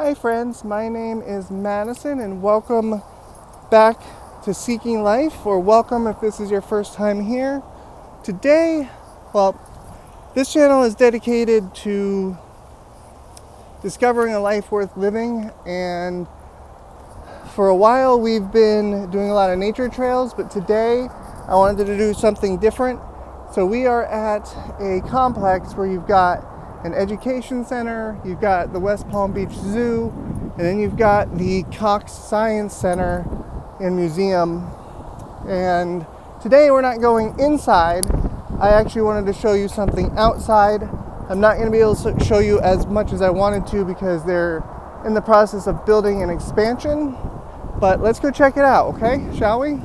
Hi friends, my name is Madison and welcome back to Seeking Life, or welcome if this is your first time here. Today, this channel is dedicated to discovering a life worth living, and for a while we've been doing a lot of nature trails, but today I wanted to do something different. So we are at a complex where you've got an education center, you've got the West Palm Beach Zoo, and then you've got the Cox Science Center and Museum. And today we're not going inside. I actually wanted to show you something outside. I'm not going to be able to show you as much as I wanted to because they're in the process of building an expansion. But let's go check it out, okay? Shall we?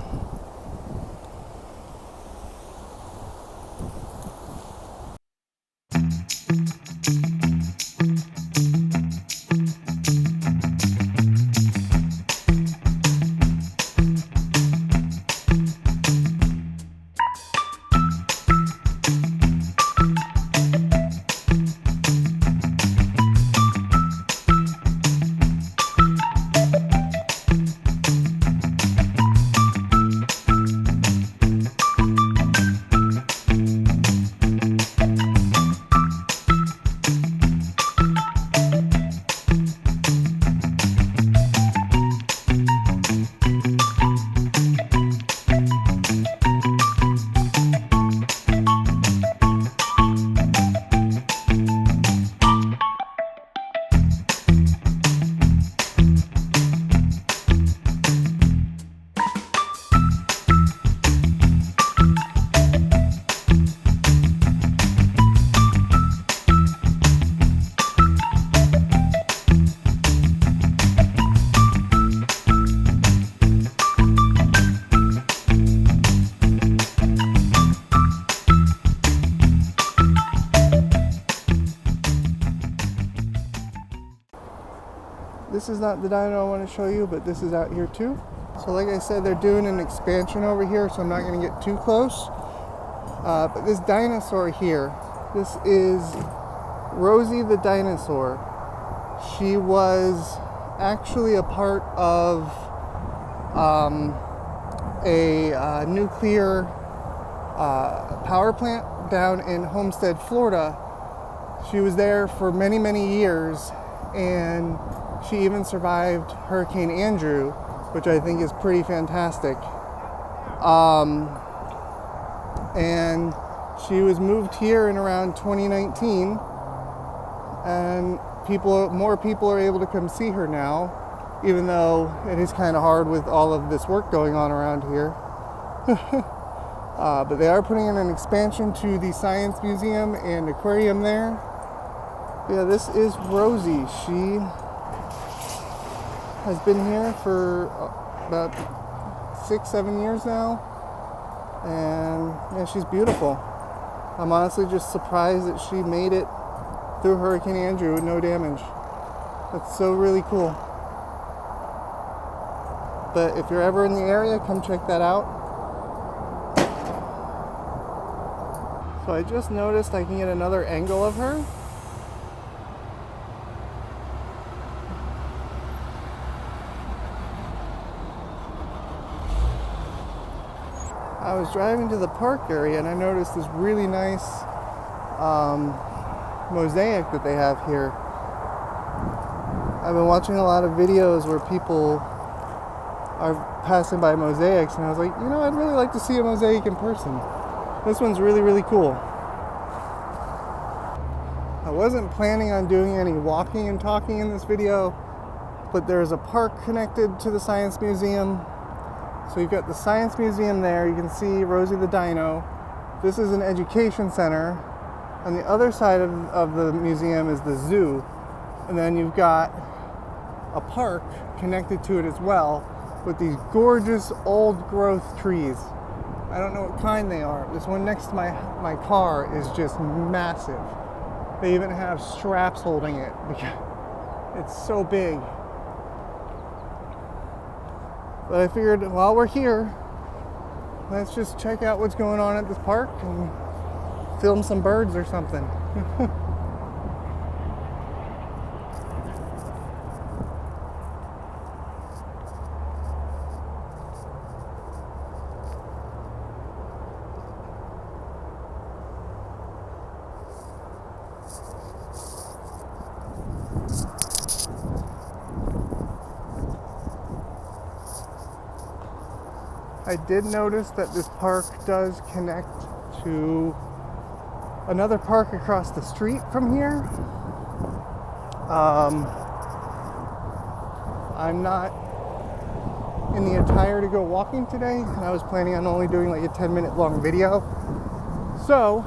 This is not the dino I want to show you, but this is out here too. So like I said, they're doing an expansion over here, so I'm not going to get too close. But this dinosaur here, this is Rosie the dinosaur. She was actually a part of a nuclear power plant down in Homestead, Florida. She was there for many, many years, and she even survived Hurricane Andrew, which I think is pretty fantastic. And she was moved here in around 2019, and more people are able to come see her now, even though it is kind of hard with all of this work going on around here. But they are putting in an expansion to the Science Museum and Aquarium there. Yeah, this is Rosie. She has been here for about 6-7 years now, and yeah, she's beautiful. I'm honestly just surprised that she made it through Hurricane Andrew with no damage. That's so really cool. But if you're ever in the area, come check that out. So I just noticed I can get another angle of her. I was driving to the park area and I noticed this really nice mosaic that they have here. I've been watching a lot of videos where people are passing by mosaics, and I was like, you know, I'd really like to see a mosaic in person. This one's really, really cool. I wasn't planning on doing any walking and talking in this video, but there's a park connected to the Science Museum. So you've got the Science Museum there. You can see Rosie the Dino. This is an education center. On the other side of the museum is the zoo. And then you've got a park connected to it as well with these gorgeous old growth trees. I don't know what kind they are. This one next to my car is just massive. They even have straps holding it because it's so big. But I figured while we're here, let's just check out what's going on at this park and film some birds or something. I did notice that this park does connect to another park across the street from here. I'm not in the attire to go walking today, and I was planning on only doing like a 10-minute long video. So,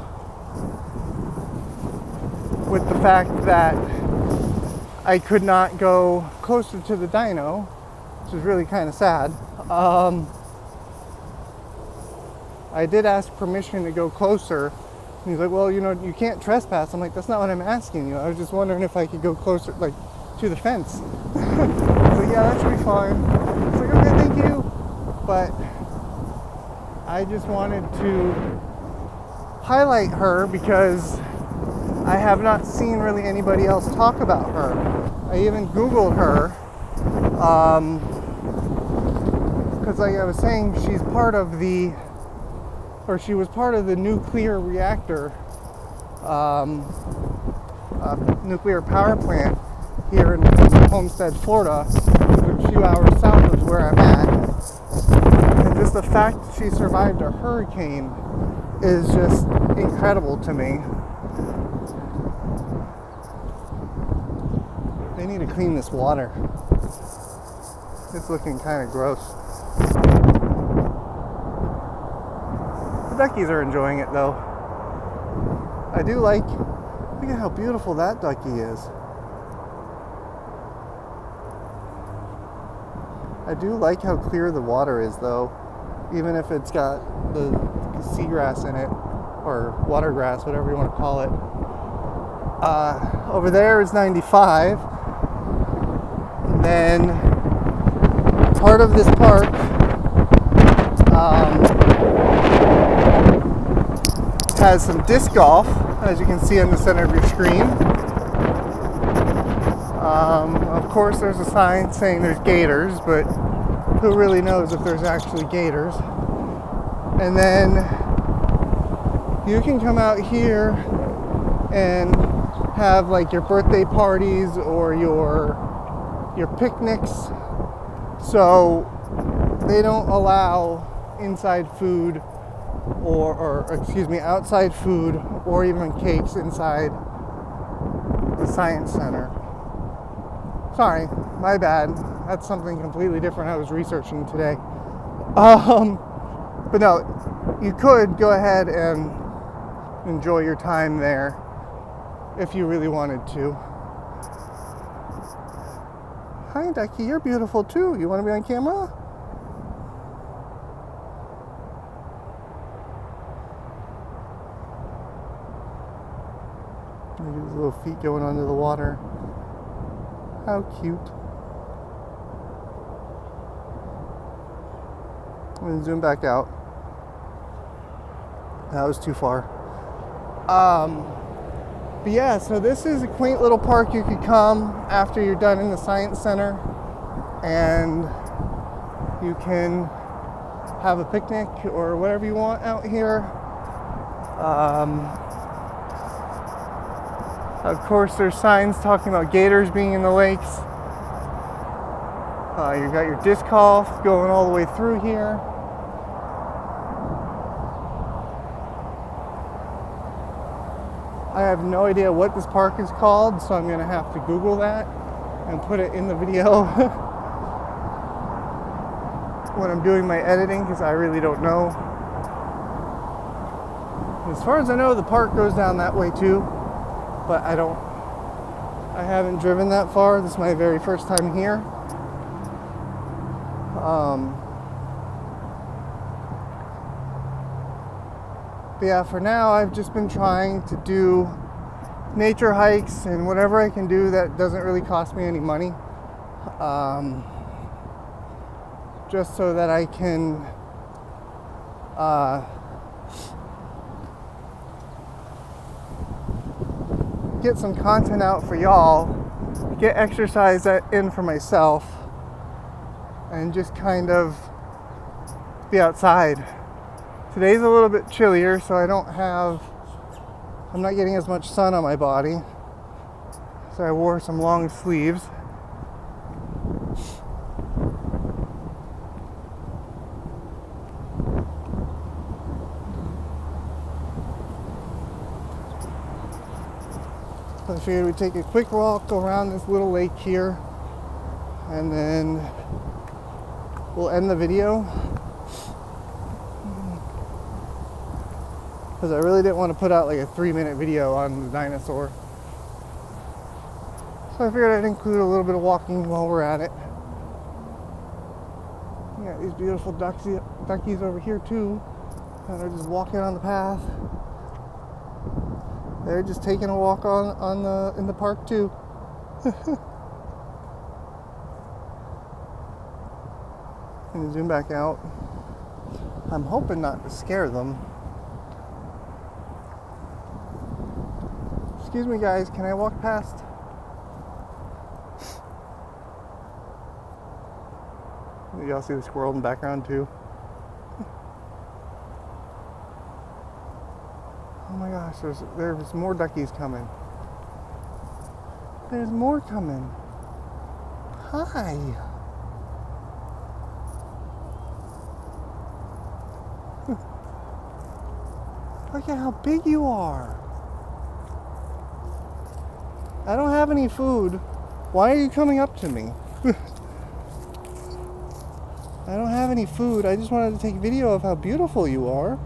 with the fact that I could not go closer to the dino, which is really kind of sad, I did ask permission to go closer. And he's like, well, you know, you can't trespass. I'm like, that's not what I'm asking you. I was just wondering if I could go closer, like, to the fence. So yeah, that should be fine. It's like, okay, thank you. But I just wanted to highlight her because I have not seen really anybody else talk about her. I even Googled her because like I was saying, she was part of the nuclear reactor, nuclear power plant here in Homestead, Florida, a few hours south of where I'm at. And just the fact that she survived a hurricane is just incredible to me. They need to clean this water. It's looking kind of gross. The duckies are enjoying it though. I do like, look at how beautiful that ducky is. I do like how clear the water is though, even if it's got the seagrass in it, or watergrass, whatever you want to call it. Over there is 95. And then part of this park has some disc golf, as you can see on the center of your screen. Of course there's a sign saying there's gators, but who really knows if there's actually gators. And then you can come out here and have like your birthday parties or your picnics. So they don't allow inside food or outside food or even cakes inside the science center. Sorry, my bad. That's something completely different I was researching today. But no, you could go ahead and enjoy your time there if you really wanted to. Hi, Ducky, you're beautiful too. You want to be on camera? Look at his little feet going under the water. How cute. I'm going to zoom back out. That was too far. But yeah, so this is a quaint little park you could come after you're done in the science center, and you can have a picnic or whatever you want out here. Of course, there's signs talking about gators being in the lakes. You got your disc golf going all the way through here. I have no idea what this park is called, so I'm going to have to Google that and put it in the video when I'm doing my editing, because I really don't know. As far as I know, the park goes down that way too, but I haven't driven that far. This is my very first time here. But yeah, for now I've just been trying to do nature hikes and whatever I can do that doesn't really cost me any money, just so that I can get some content out for y'all, get exercise in for myself, and just kind of be outside. Today's a little bit chillier, so I'm not getting as much sun on my body. So I wore some long sleeves. So I figured we'd take a quick walk around this little lake here, and then we'll end the video. Because I really didn't want to put out like a 3-minute video on the dinosaur. So I figured I'd include a little bit of walking while we're at it. We got these beautiful duckies over here too. And they're just walking on the path. They're just taking a walk in the park too. And zoom back out. I'm hoping not to scare them. Excuse me guys, can I walk past? Y'all see the squirrel in the background too? Oh my gosh, there's more duckies coming. There's more coming. Hi. Look at how big you are. I don't have any food. Why are you coming up to me? I don't have any food. I just wanted to take a video of how beautiful you are.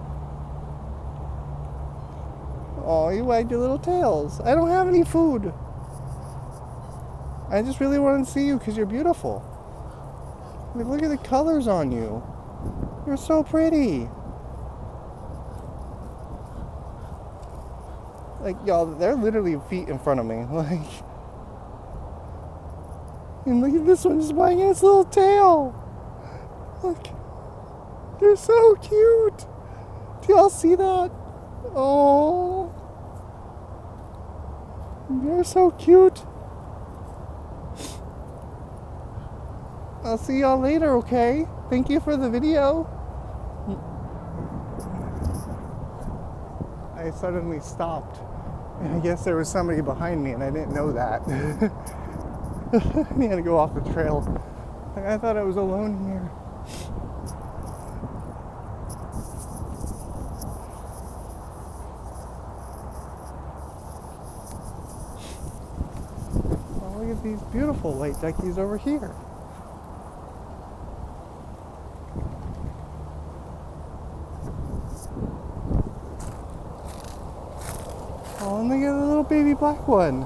Oh, you wagged your little tails. I don't have any food. I just really wanted to see you because you're beautiful. Like, look at the colors on you. You're so pretty. Like, y'all, they're literally feet in front of me. Like, and look at this one just wagging its little tail. Look, they're so cute. Do y'all see that? Oh, they're so cute. I'll see y'all later, okay? Thank you for the video. I suddenly stopped. And I guess there was somebody behind me and I didn't know that. I had to go off the trail. Like, I thought I was alone here. Oh, look at these beautiful white duckies over here. Oh, and look at the little baby black one.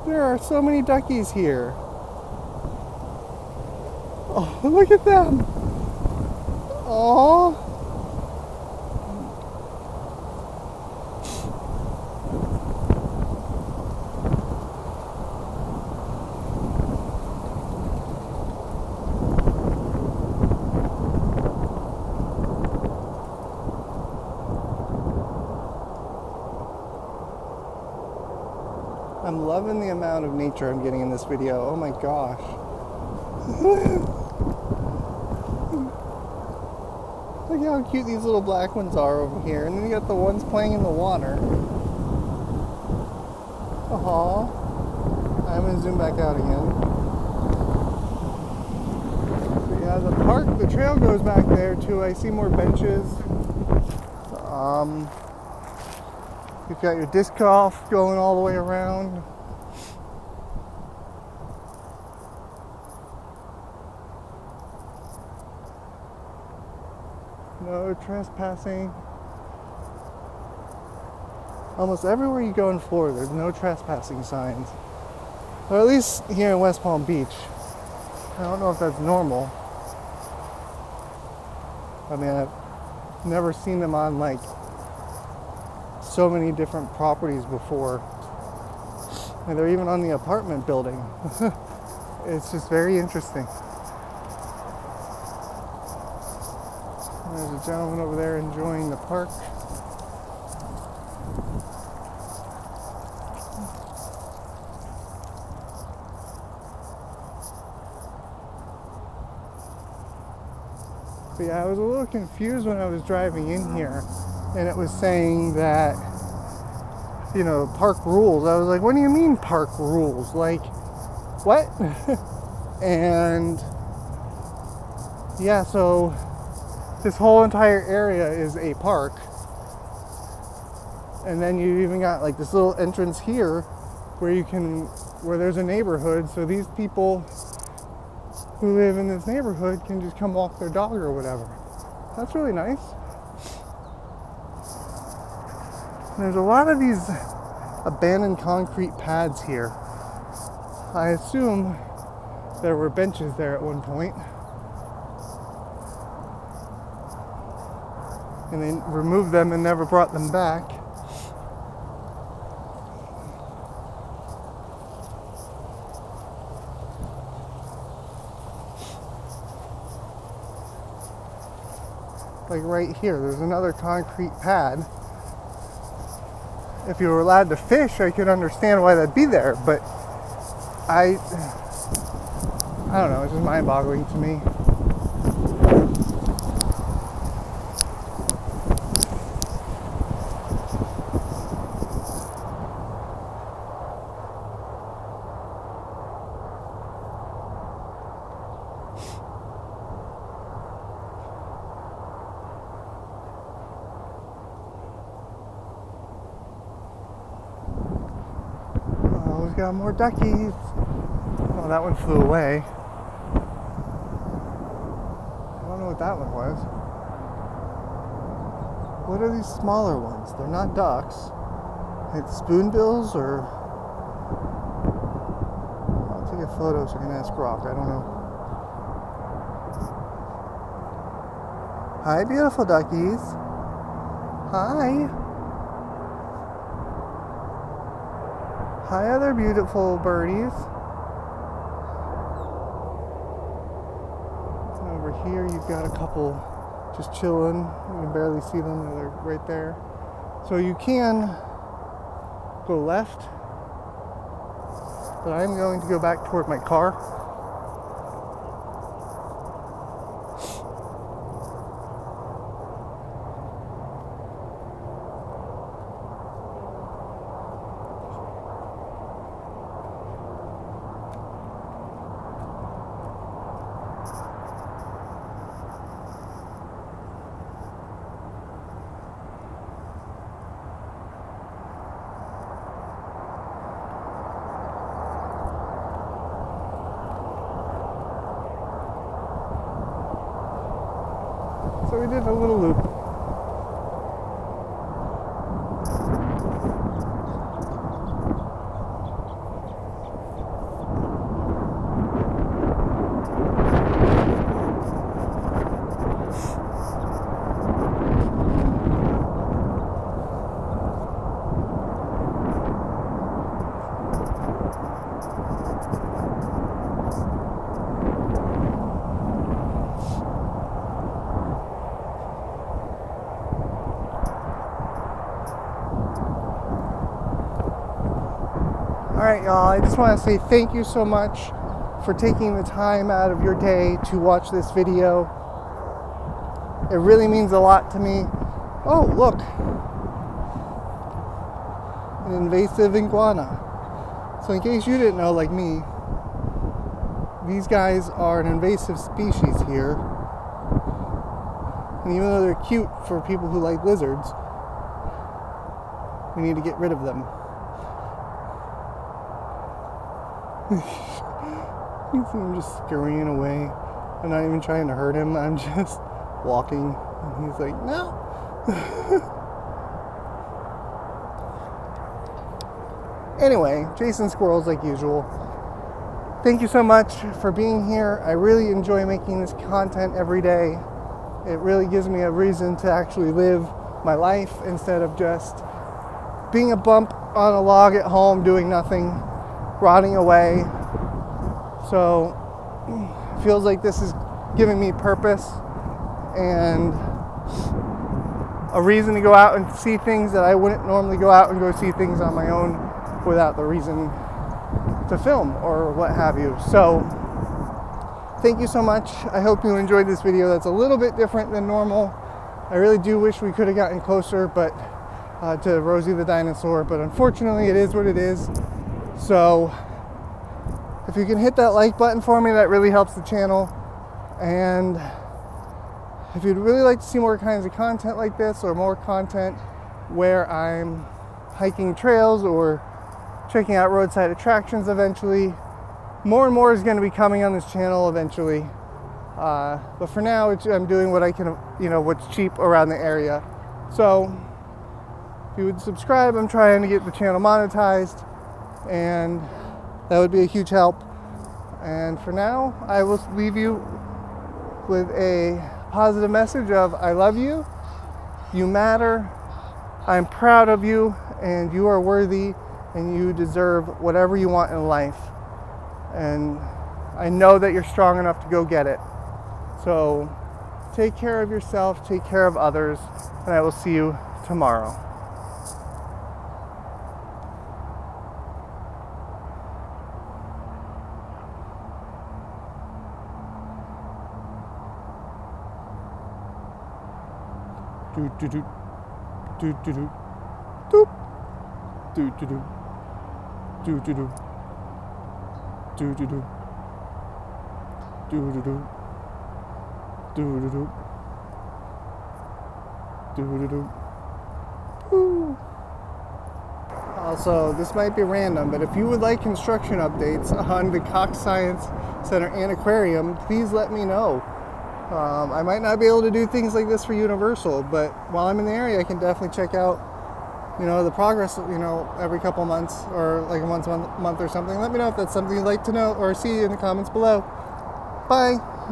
There are so many duckies here. Oh, look at them. Oh. I'm loving the amount of nature I'm getting in this video. Oh my gosh. Look how cute these little black ones are over here. And then you got the ones playing in the water. Aww. I'm going to zoom back out again. So yeah, the park, the trail goes back there too. I see more benches. You've got your disc golf going all the way around. No trespassing. Almost everywhere you go in Florida, there's no trespassing signs. Or at least here in West Palm Beach. I don't know if that's normal. I mean, I've never seen them on like so many different properties before. And they're even on the apartment building. It's just very interesting. There's a gentleman over there enjoying the park. But yeah, I was a little confused when I was driving in here. And it was saying that, you know, park rules. I was like, what do you mean park rules? Like, what? And yeah, so this whole entire area is a park. And then you even got like this little entrance here where there's a neighborhood, so these people who live in this neighborhood can just come walk their dog or whatever. That's really nice. There's a lot of these abandoned concrete pads here. I assume there were benches there at one point. And they removed them and never brought them back. Like right here, there's another concrete pad. If you were allowed to fish, I could understand why that'd be there, but I don't know, it's just mind-boggling to me. Oh, we got more duckies. Oh, that one flew away. I don't know what that one was. What are these smaller ones? They're not ducks. It's spoonbills or... I'll take a photo so I can ask Rock. I don't know. Hi, beautiful duckies. Hi. Hi, other beautiful birdies. And over here, you've got a couple just chilling. You can barely see them, they're right there. So you can go left, but I'm going to go back toward my car. So we did a little loop. Alright, y'all, I just want to say thank you so much for taking the time out of your day to watch this video. It really means a lot to me. Oh, look. An invasive iguana. So in case you didn't know, like me, these guys are an invasive species here. And even though they're cute for people who like lizards, we need to get rid of them. You see him just scurrying away. I'm not even trying to hurt him. I'm just walking. And he's like, no. Anyway, chasing squirrels like usual. Thank you so much for being here. I really enjoy making this content every day. It really gives me a reason to actually live my life instead of just being a bump on a log at home doing nothing, rotting away. So it feels like this is giving me purpose and a reason to go out and see things that I wouldn't normally go out and go see things on my own without the reason to film or what have you. So thank you so much. I hope you enjoyed this video that's a little bit different than normal. I really do wish we could have gotten closer to Rosie the dinosaur, but unfortunately it is what it is. So if you can hit that like button for me, that really helps the channel. And if you'd really like to see more kinds of content like this, or more content where I'm hiking trails or checking out roadside attractions eventually. More and more is going to be coming on this channel eventually. But for now, I'm doing what I can, what's cheap around the area. So if you would subscribe, I'm trying to get the channel monetized, and that would be a huge help. And for now, I will leave you with a positive message of I love you, you matter, I'm proud of you, and you are worthy, and you deserve whatever you want in life. And I know that you're strong enough to go get it. So take care of yourself, take care of others, and I will see you tomorrow. Do do do do do do doop do do do do do do do do do do do do do do do do. Also, this might be random, but if you would like construction updates on the Cox Science Center and Aquarium, please let me know. I might not be able to do things like this for Universal, but while I'm in the area, I can definitely check out, the progress, every couple months or like once a month or something. Let me know if that's something you'd like to know or see in the comments below. Bye.